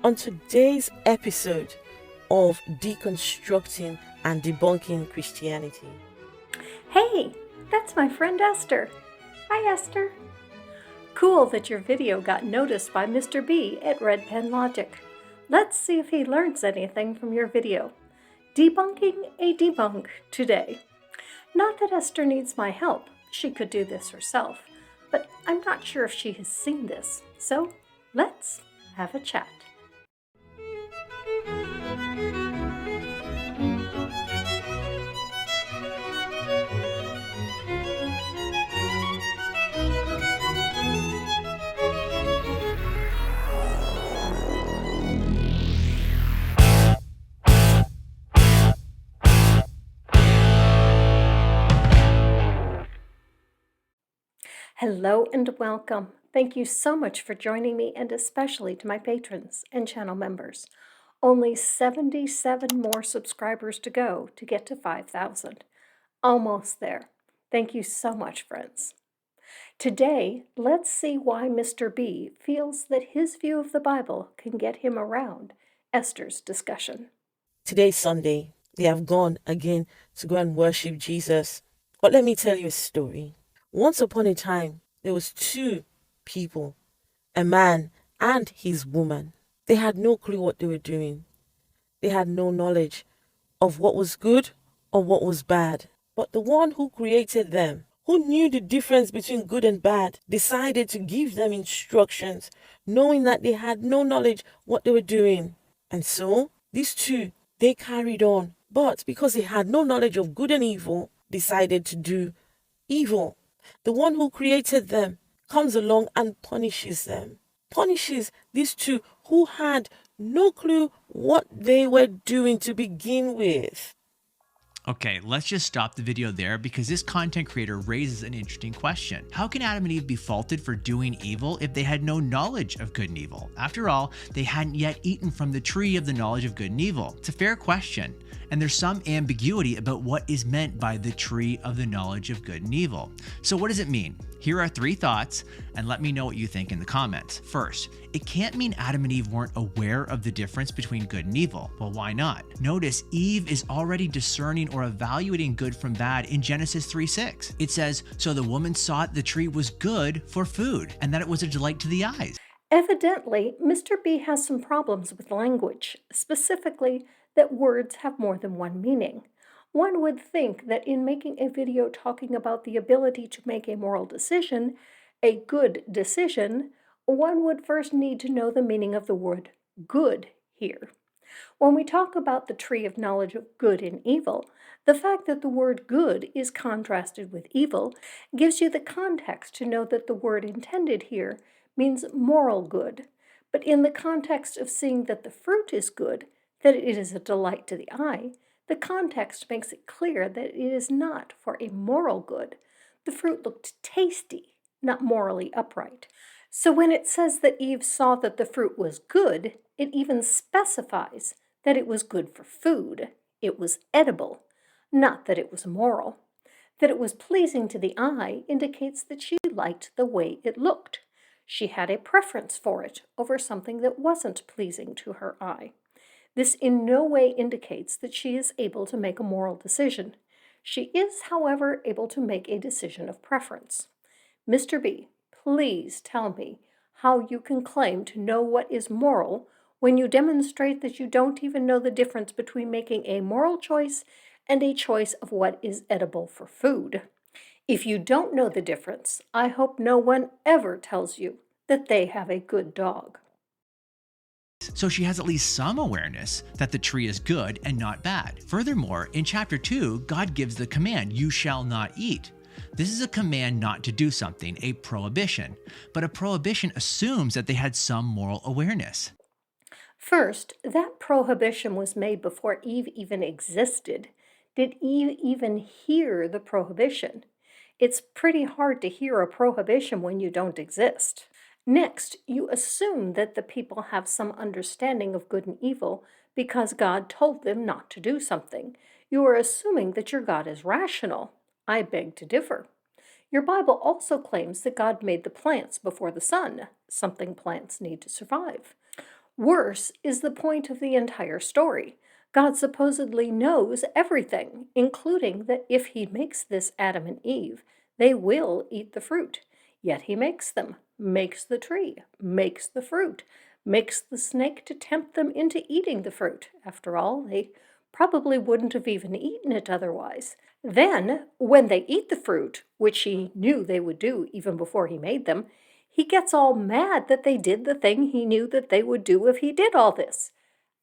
On today's episode of Deconstructing and Debunking Christianity. Hey, that's my friend Esther. Hi, Esther. Cool that your video got noticed by Mr. B at Red Pen Logic. Let's see if he learns anything from your video. Debunking a debunk today. Not that Esther needs my help. She could do this herself. But I'm not sure if she has seen this. So let's have a chat. Hello and welcome. Thank you so much for joining me, and especially to my patrons and channel members. Only 77 more subscribers to go to get to 5,000. Almost there. Thank you so much, friends. Today, let's see why Mr. B feels that his view of the Bible can get him around Esther's discussion. Today's Sunday. They have gone again to go and worship Jesus. But let me tell you a story. Once upon a time, there was two people, a man and his woman. They had no clue what they were doing. They had no knowledge of what was good or what was bad. But the one who created them, who knew the difference between good and bad, decided to give them instructions, knowing that they had no knowledge what they were doing. And so, these two, they carried on. But because they had no knowledge of good and evil, decided to do evil. The one who created them comes along and punishes them. Punishes these two who had no clue what they were doing to begin with. Okay, let's just stop the video there because this content creator raises an interesting question. How can Adam and Eve be faulted for doing evil if they had no knowledge of good and evil? After all, they hadn't yet eaten from the tree of the knowledge of good and evil. It's a fair question, and there's some ambiguity about what is meant by the tree of the knowledge of good and evil. So what does it mean? Here are 3 thoughts, and let me know what you think in the comments. First, it can't mean Adam and Eve weren't aware of the difference between good and evil. Well, why not? Notice Eve is already discerning or evaluating good from bad in Genesis 3:6. It says, "So the woman saw the tree was good for food, and that it was a delight to the eyes." Evidently, Mr. B has some problems with language, specifically that words have more than one meaning. One would think that in making a video talking about the ability to make a moral decision, a good decision, one would first need to know the meaning of the word good here. When we talk about the tree of knowledge of good and evil, the fact that the word good is contrasted with evil gives you the context to know that the word intended here means moral good. But in the context of seeing that the fruit is good, that it is a delight to the eye, the context makes it clear that it is not for a moral good. The fruit looked tasty, not morally upright. So when it says that Eve saw that the fruit was good, it even specifies that it was good for food. It was edible, not that it was moral. That it was pleasing to the eye indicates that she liked the way it looked. She had a preference for it over something that wasn't pleasing to her eye. This in no way indicates that she is able to make a moral decision. She is, however, able to make a decision of preference. Mr. B, please tell me how you can claim to know what is moral when you demonstrate that you don't even know the difference between making a moral choice and a choice of what is edible for food. If you don't know the difference, I hope no one ever tells you that they have a good dog. So she has at least some awareness that the tree is good and not bad. Furthermore, in chapter 2, God gives the command, "You shall not eat." This is a command not to do something, a prohibition. But a prohibition assumes that they had some moral awareness. First, that prohibition was made before Eve even existed. Did Eve even hear the prohibition? It's pretty hard to hear a prohibition when you don't exist. Next, you assume that the people have some understanding of good and evil because God told them not to do something. You are assuming that your God is rational. I beg to differ. Your Bible also claims that God made the plants before the sun, something plants need to survive. Worse is the point of the entire story. God supposedly knows everything, including that if he makes this Adam and Eve, they will eat the fruit. Yet he makes them, makes the tree, makes the fruit, makes the snake to tempt them into eating the fruit. After all, they probably wouldn't have even eaten it otherwise. Then, when they eat the fruit, which he knew they would do even before he made them, he gets all mad that they did the thing he knew that they would do if he did all this.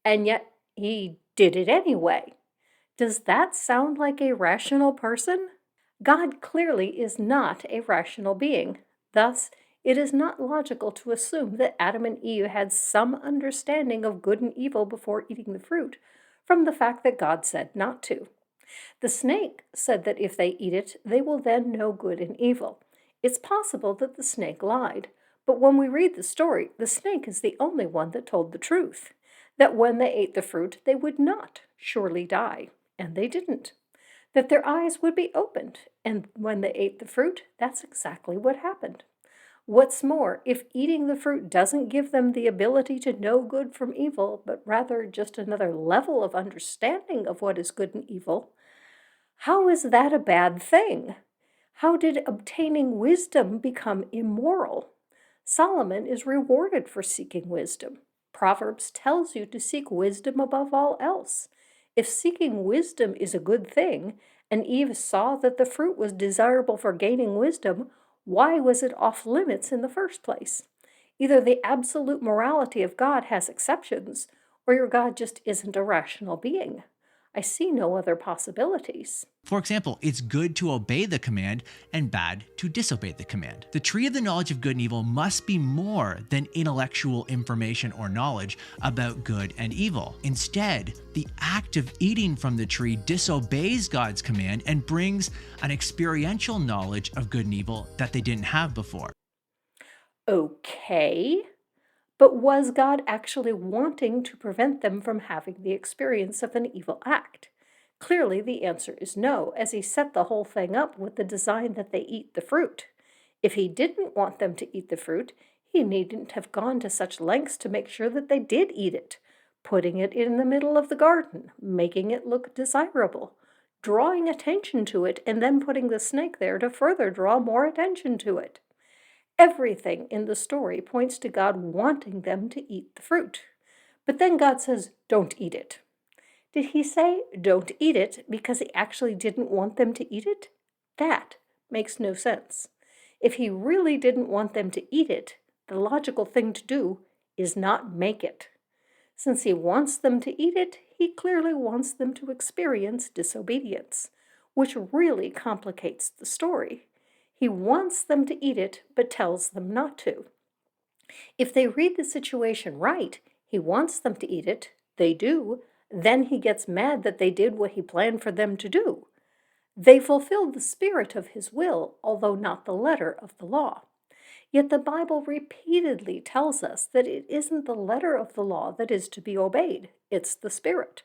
And yet he did it anyway. Does that sound like a rational person? God clearly is not a rational being. Thus, it is not logical to assume that Adam and Eve had some understanding of good and evil before eating the fruit, from the fact that God said not to. The snake said that if they eat it, they will then know good and evil. It's possible that the snake lied, but when we read the story, the snake is the only one that told the truth, that when they ate the fruit, they would not surely die, and they didn't. That their eyes would be opened, and when they ate the fruit, that's exactly what happened. What's more, if eating the fruit doesn't give them the ability to know good from evil, but rather just another level of understanding of what is good and evil, how is that a bad thing? How did obtaining wisdom become immoral? Solomon is rewarded for seeking wisdom. Proverbs tells you to seek wisdom above all else. If seeking wisdom is a good thing, and Eve saw that the fruit was desirable for gaining wisdom, why was it off limits in the first place? Either the absolute morality of God has exceptions, or your God just isn't a rational being. I see no other possibilities. For example, it's good to obey the command and bad to disobey the command. The tree of the knowledge of good and evil must be more than intellectual information or knowledge about good and evil. Instead, the act of eating from the tree disobeys God's command and brings an experiential knowledge of good and evil that they didn't have before. Okay, but was God actually wanting to prevent them from having the experience of an evil act? Clearly, the answer is no, as he set the whole thing up with the design that they eat the fruit. If he didn't want them to eat the fruit, he needn't have gone to such lengths to make sure that they did eat it, putting it in the middle of the garden, making it look desirable, drawing attention to it, and then putting the snake there to further draw more attention to it. Everything in the story points to God wanting them to eat the fruit. But then God says, don't eat it. Did he say, don't eat it, because he actually didn't want them to eat it? That makes no sense. If he really didn't want them to eat it, the logical thing to do is not make it. Since he wants them to eat it, he clearly wants them to experience disobedience, which really complicates the story. He wants them to eat it, but tells them not to. If they read the situation right, he wants them to eat it, they do, then he gets mad that they did what he planned for them to do. They fulfilled the spirit of his will, although not the letter of the law. Yet the Bible repeatedly tells us that it isn't the letter of the law that is to be obeyed, it's the spirit.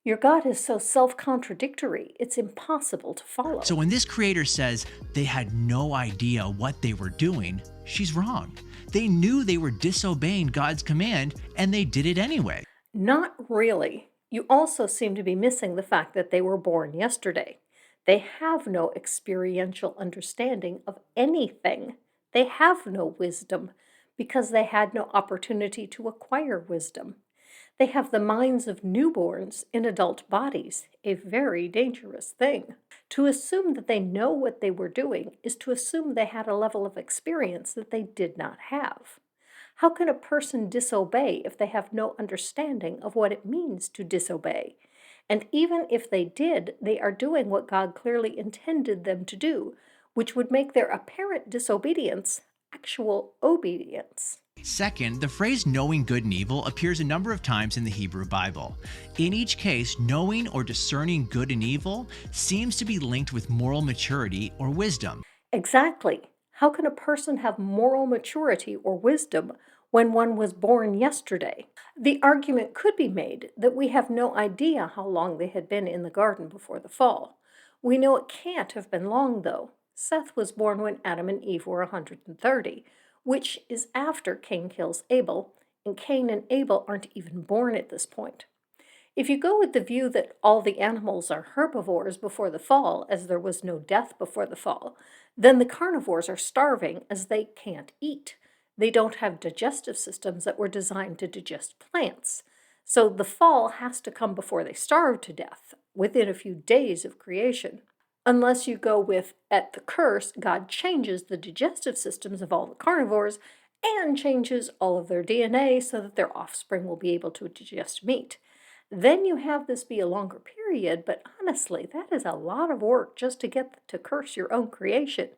Your God is so self-contradictory, it's impossible to follow. So when this creator says they had no idea what they were doing, she's wrong. They knew they were disobeying God's command, and they did it anyway. Not really. You also seem to be missing the fact that they were born yesterday. They have no experiential understanding of anything. They have no wisdom because they had no opportunity to acquire wisdom. They have the minds of newborns in adult bodies, a very dangerous thing. To assume that they know what they were doing is to assume they had a level of experience that they did not have. How can a person disobey if they have no understanding of what it means to disobey? And even if they did, they are doing what God clearly intended them to do, which would make their apparent disobedience actual obedience. Second, the phrase knowing good and evil appears a number of times in the Hebrew Bible. In each case, knowing or discerning good and evil seems to be linked with moral maturity or wisdom. Exactly. How can a person have moral maturity or wisdom when one was born yesterday? The argument could be made that we have no idea how long they had been in the garden before the fall. We know it can't have been long, though. Seth was born when Adam and Eve were 130, which is after Cain kills Abel, and Cain and Abel aren't even born at this point. If you go with the view that all the animals are herbivores before the fall, as there was no death before the fall, then the carnivores are starving as they can't eat. They don't have digestive systems that were designed to digest plants. So the fall has to come before they starve to death, within a few days of creation. Unless you go with, at the curse, God changes the digestive systems of all the carnivores and changes all of their DNA so that their offspring will be able to digest meat. Then you have this be a longer period, but honestly, that is a lot of work just to get to curse your own creation.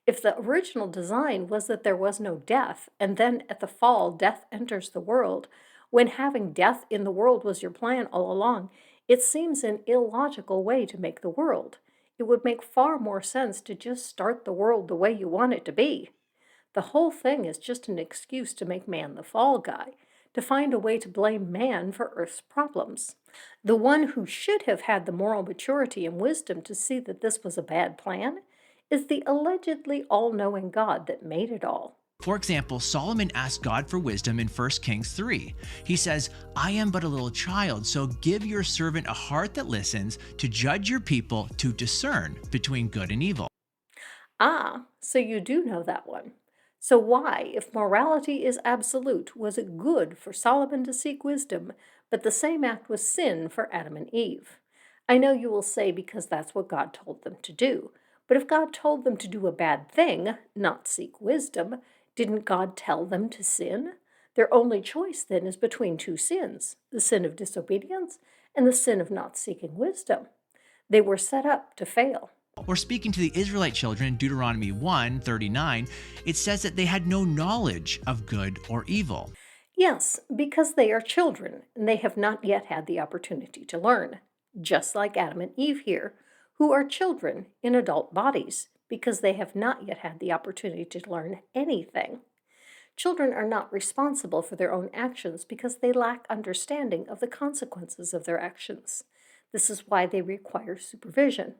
If the original design was that there was no death, and then at the fall, death enters the world, when having death in the world was your plan all along, it seems an illogical way to make the world. It would make far more sense to just start the world the way you want it to be. The whole thing is just an excuse to make man the fall guy, to find a way to blame man for Earth's problems. The one who should have had the moral maturity and wisdom to see that this was a bad plan is the allegedly all-knowing God that made it all. For example, Solomon asked God for wisdom in 1 Kings 3. He says, I am but a little child, so give your servant a heart that listens, to judge your people, to discern between good and evil. Ah, so you do know that one. So why, if morality is absolute, was it good for Solomon to seek wisdom, but the same act was sin for Adam and Eve? I know you will say because that's what God told them to do. But if God told them to do a bad thing, not seek wisdom, didn't God tell them to sin? Their only choice then is between two sins, the sin of disobedience and the sin of not seeking wisdom. They were set up to fail. Or speaking to the Israelite children in Deuteronomy 1:39, it says that they had no knowledge of good or evil. Yes, because they are children, and they have not yet had the opportunity to learn, just like Adam and Eve here, who are children in adult bodies, because they have not yet had the opportunity to learn anything. Children are not responsible for their own actions because they lack understanding of the consequences of their actions. This is why they require supervision.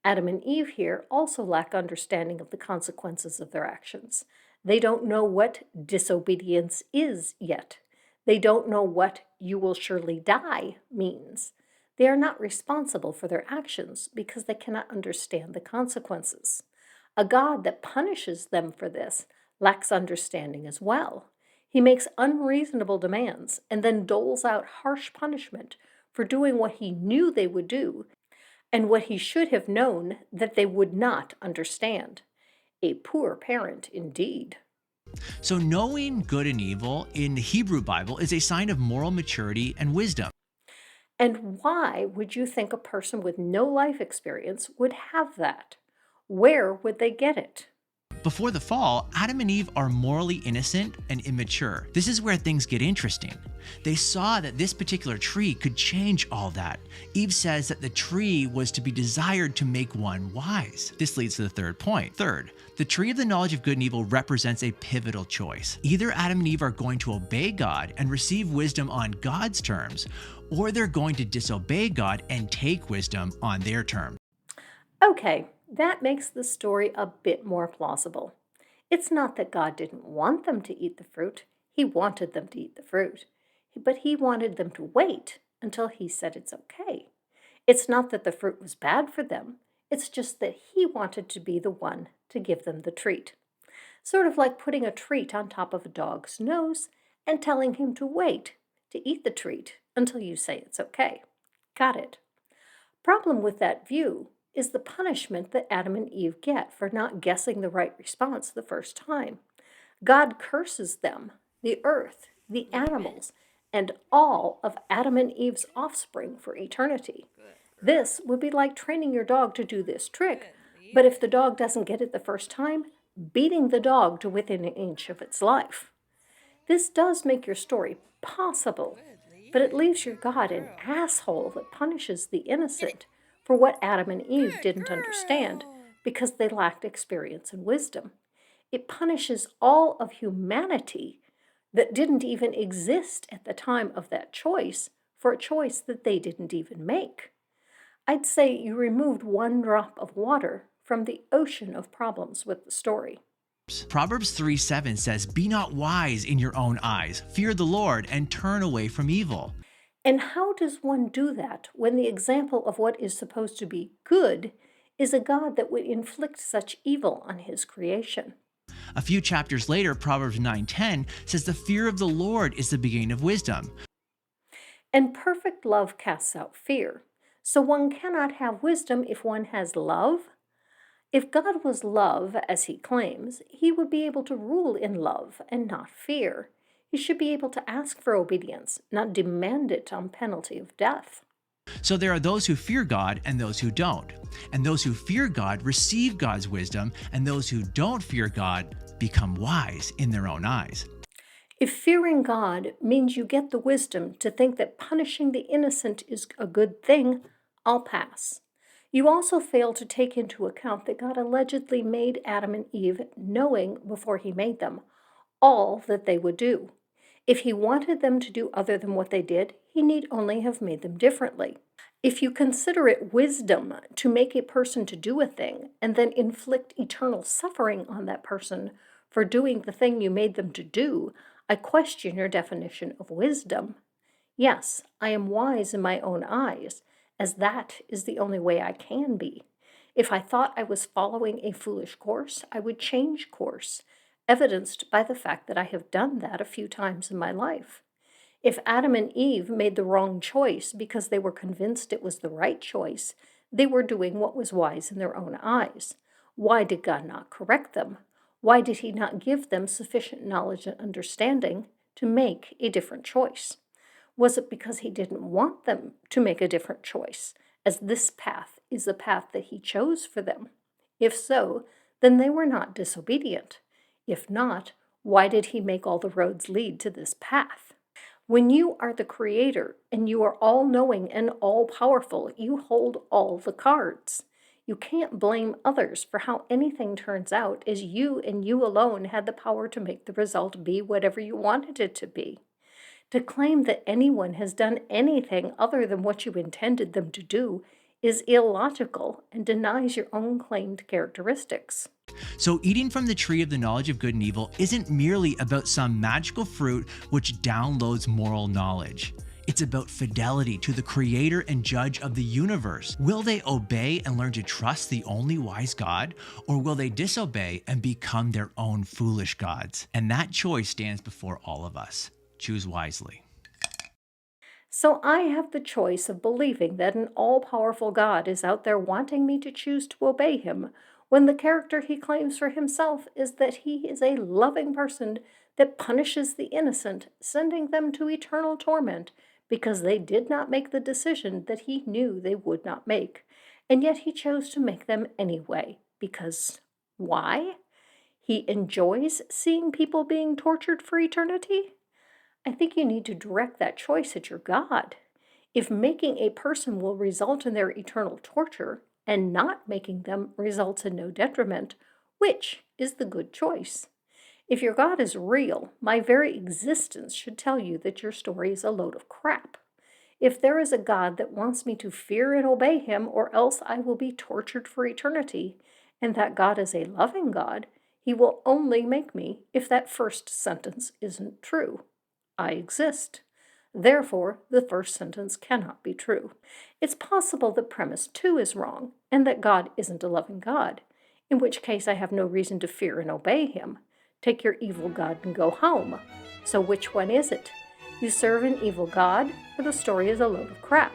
Adam and Eve here also lack understanding of the consequences of their actions. They don't know what disobedience is yet. They don't know what you will surely die means. They are not responsible for their actions because they cannot understand the consequences. A God that punishes them for this lacks understanding as well. He makes unreasonable demands and then doles out harsh punishment for doing what he knew they would do and what he should have known that they would not understand. A poor parent indeed. So knowing good and evil in the Hebrew Bible is a sign of moral maturity and wisdom. And why would you think a person with no life experience would have that? Where would they get it? Before the fall, Adam and Eve are morally innocent and immature. This is where things get interesting. They saw that this particular tree could change all that. Eve says that the tree was to be desired to make one wise. This leads to the third point. Third, the tree of the knowledge of good and evil represents a pivotal choice. Either Adam and Eve are going to obey God and receive wisdom on God's terms, or they're going to disobey God and take wisdom on their terms. Okay, that makes the story a bit more plausible. It's not that God didn't want them to eat the fruit. He wanted them to eat the fruit. But he wanted them to wait until he said it's okay. It's not that the fruit was bad for them. It's just that he wanted to be the one to give them the treat. Sort of like putting a treat on top of a dog's nose and telling him to wait to eat the treat until you say it's okay. Got it. Problem with that view is the punishment that Adam and Eve get for not guessing the right response the first time. God curses them, the earth, the animals, and all of Adam and Eve's offspring for eternity. This would be like training your dog to do this trick, but if the dog doesn't get it the first time, beating the dog to within an inch of its life. This does make your story possible, but it leaves your God an asshole that punishes the innocent for what Adam and Eve didn't understand because they lacked experience and wisdom. It punishes all of humanity that didn't even exist at the time of that choice for a choice that they didn't even make. I'd say you removed one drop of water from the ocean of problems with the story. Proverbs 3:7 says, "Be not wise in your own eyes. Fear the Lord and turn away from evil." And how does one do that when the example of what is supposed to be good is a God that would inflict such evil on his creation? A few chapters later, Proverbs 9:10 says, "The fear of the Lord is the beginning of wisdom." And perfect love casts out fear. So one cannot have wisdom if one has love. If God was love, as he claims, he would be able to rule in love and not fear. He should be able to ask for obedience, not demand it on penalty of death. So there are those who fear God and those who don't. And those who fear God receive God's wisdom, and those who don't fear God become wise in their own eyes. If fearing God means you get the wisdom to think that punishing the innocent is a good thing, I'll pass. You also fail to take into account that God allegedly made Adam and Eve knowing before he made them all that they would do. If he wanted them to do other than what they did, he need only have made them differently. If you consider it wisdom to make a person to do a thing and then inflict eternal suffering on that person for doing the thing you made them to do, I question your definition of wisdom. Yes, I am wise in my own eyes, as that is the only way I can be. If I thought I was following a foolish course, I would change course, evidenced by the fact that I have done that a few times in my life. If Adam and Eve made the wrong choice because they were convinced it was the right choice, they were doing what was wise in their own eyes. Why did God not correct them? Why did he not give them sufficient knowledge and understanding to make a different choice? Was it because he didn't want them to make a different choice, as this path is the path that he chose for them? If so, then they were not disobedient. If not, why did he make all the roads lead to this path? When you are the creator and you are all-knowing and all-powerful, you hold all the cards. You can't blame others for how anything turns out, as you and you alone had the power to make the result be whatever you wanted it to be. To claim that anyone has done anything other than what you intended them to do is illogical and denies your own claimed characteristics. So eating from the tree of the knowledge of good and evil isn't merely about some magical fruit which downloads moral knowledge. It's about fidelity to the creator and judge of the universe. Will they obey and learn to trust the only wise God, or will they disobey and become their own foolish gods? And that choice stands before all of us. Choose wisely. So I have the choice of believing that an all-powerful God is out there wanting me to choose to obey him, when the character he claims for himself is that he is a loving person that punishes the innocent, sending them to eternal torment because they did not make the decision that he knew they would not make, and yet he chose to make them anyway. Because why? He enjoys seeing people being tortured for eternity? I think you need to direct that choice at your God. If making a person will result in their eternal torture, and not making them results in no detriment, which is the good choice? If your God is real, my very existence should tell you that your story is a load of crap. If there is a God that wants me to fear and obey him, or else I will be tortured for eternity, and that God is a loving God, he will only make me if that first sentence isn't true. I exist. Therefore, the first sentence cannot be true. It's possible that premise 2 is wrong, and that God isn't a loving God, in which case I have no reason to fear and obey him. Take your evil God and go home. So which one is it? You serve an evil God, or the story is a load of crap?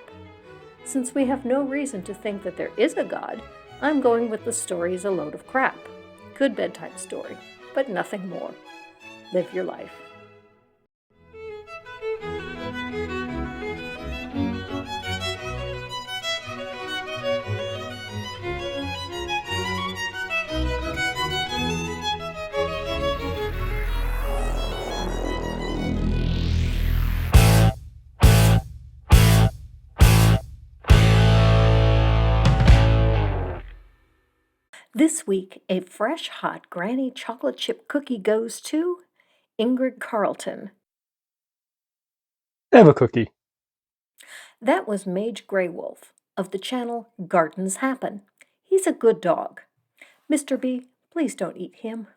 Since we have no reason to think that there is a God, I'm going with the story is a load of crap. Good bedtime story, but nothing more. Live your life. This week, a fresh, hot Granny chocolate chip cookie goes to Ingrid Carlton. Have a cookie. That was Mage Greywolf of the channel Gardens Happen. He's a good dog. Mr. B, please don't eat him.